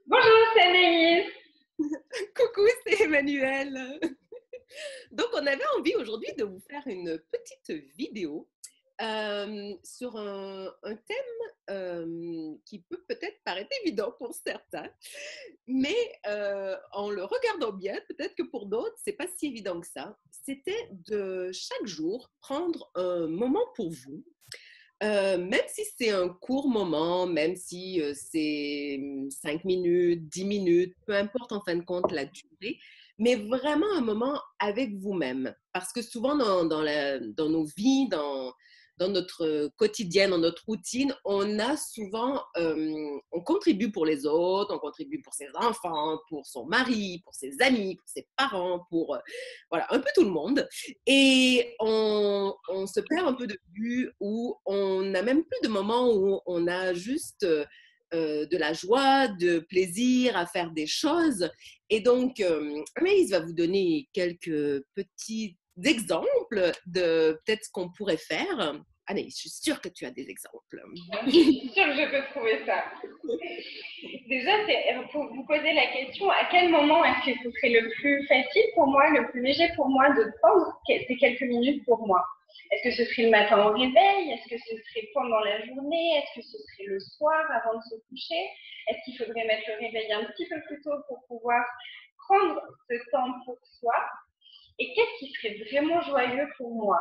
Bonjour, c'est Anaïs. Coucou, c'est Emmanuel. Donc, on avait envie aujourd'hui de vous faire une petite vidéo sur un thème qui peut peut-être paraître évident pour certains, mais en le regardant bien, peut-être que pour d'autres, c'est pas si évident que ça. C'était de chaque jour prendre un moment pour vous. Même si c'est un court moment, même si c'est 5 minutes, 10 minutes, peu importe en fin de compte la durée, mais vraiment un moment avec vous-même. Parce que souvent dans nos vies, dans notre quotidien, dans notre routine, on a souvent, on contribue pour les autres, on contribue pour ses enfants, pour son mari, pour ses amis, pour ses parents, pour voilà, un peu tout le monde. Et on se perd un peu de vue où on n'a même plus de moments où on a juste de la joie, de plaisir à faire des choses. Et donc, Anaïs va vous donner quelques petits exemples de peut-être ce qu'on pourrait faire. Anaïs, je suis sûre que tu as des exemples. Je suis sûre que je peux trouver ça. Déjà, c'est pour vous poser la question, à quel moment est-ce que ce serait le plus facile pour moi, le plus léger pour moi de prendre ces quelques minutes pour moi? Est-ce que ce serait le matin au réveil? Est-ce que ce serait pendant la journée? Est-ce que ce serait le soir avant de se coucher? Est-ce qu'il faudrait mettre le réveil un petit peu plus tôt pour pouvoir prendre ce temps pour soi? Et qu'est-ce qui serait vraiment joyeux pour moi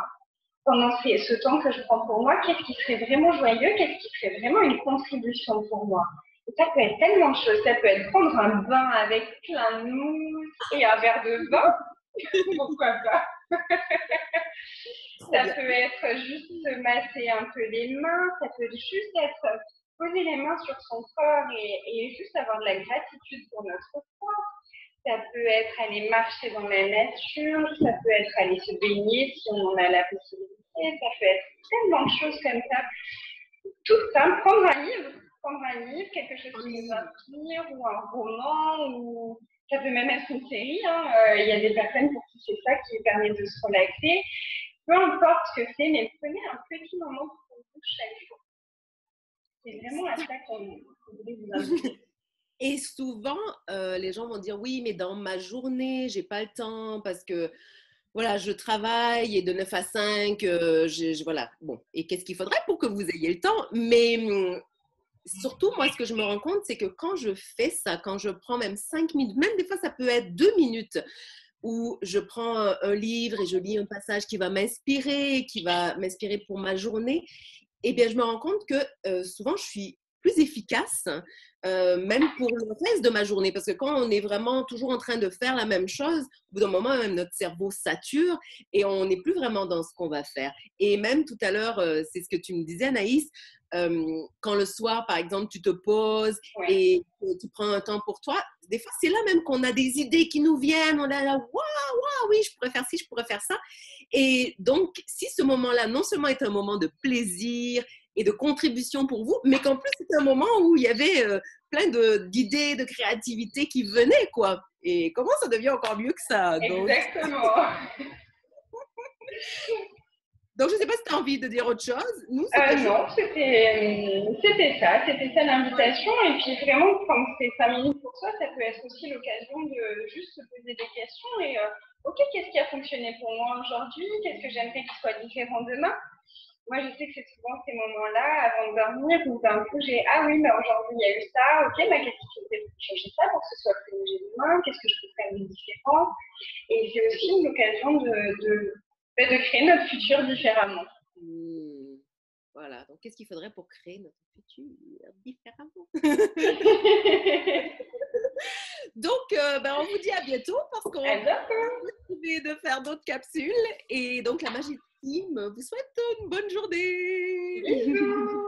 pendant ce temps que je prends pour moi? Qu'est-ce qui serait vraiment joyeux? Qu'est-ce qui serait vraiment une contribution pour moi? Et ça peut être tellement de choses. Ça peut être prendre un bain avec plein de mousse et un verre de vin. Pourquoi pas? Ça peut être juste se masser un peu les mains. Ça peut juste être poser les mains sur son corps et juste avoir de la gratitude pour notre corps. Ça peut être aller marcher dans la nature, ça peut être aller se baigner si on en a la possibilité, ça peut être tellement de choses comme ça. Tout simple, prendre un livre, quelque chose qui nous inspire, ou un roman, ou ça peut même être une série. Il y a des personnes pour qui c'est ça qui permet de se relaxer. Peu importe ce que c'est, mais prenez un petit moment pour vous chaque jour. C'est vraiment à ça qu'on voulait vous inviter. Et souvent, les gens vont dire oui, mais dans ma journée, j'ai pas le temps parce que voilà, je travaille et de 9 à 5, voilà. Bon, et qu'est-ce qu'il faudrait pour que vous ayez le temps? Mais surtout, moi, ce que je me rends compte, c'est que quand je fais ça, quand je prends même 5 minutes, même des fois, ça peut être 2 minutes, où je prends un livre et je lis un passage qui va m'inspirer pour ma journée, eh bien, je me rends compte que souvent, je suis plus efficace, même pour le reste de ma journée. Parce que quand on est vraiment toujours en train de faire la même chose, au bout d'un moment, même notre cerveau sature et on n'est plus vraiment dans ce qu'on va faire. Et même tout à l'heure, c'est ce que tu me disais, Anaïs, quand le soir, par exemple, tu te poses et tu prends un temps pour toi, des fois, c'est là même qu'on a des idées qui nous viennent. On est là, waouh, oui, je pourrais faire ci, je pourrais faire ça. Et donc, si ce moment-là, non seulement est un moment de plaisir et de contribution pour vous, mais qu'en plus, c'est un moment où il y avait plein d'idées, de créativité qui venaient, quoi. Et comment ça devient encore mieux que ça? Exactement. Donc, je ne sais pas si tu as envie de dire autre chose. Nous, c'était juste... Non, c'était ça l'invitation. Et puis vraiment, quand c'est 5 minutes pour soi, ça peut être aussi l'occasion de juste se poser des questions et ok, qu'est-ce qui a fonctionné pour moi aujourd'hui? Qu'est-ce que j'aimerais qu'il soit différent demain? Moi, je sais que c'est souvent ces moments-là, avant de dormir, où d'un coup, ah oui, mais aujourd'hui, il y a eu ça, ok, mais qu'est-ce qui fait pour changer ça pour que ce soit plus léger demain? Qu'est-ce que je peux faire de différent? Et c'est aussi une occasion de créer notre futur différemment. Voilà, donc qu'est-ce qu'il faudrait pour créer notre futur différemment? Donc, on vous dit à bientôt parce qu'on va essayer de faire d'autres capsules. Et donc, la Magie Team vous souhaite une bonne journée. Bisous.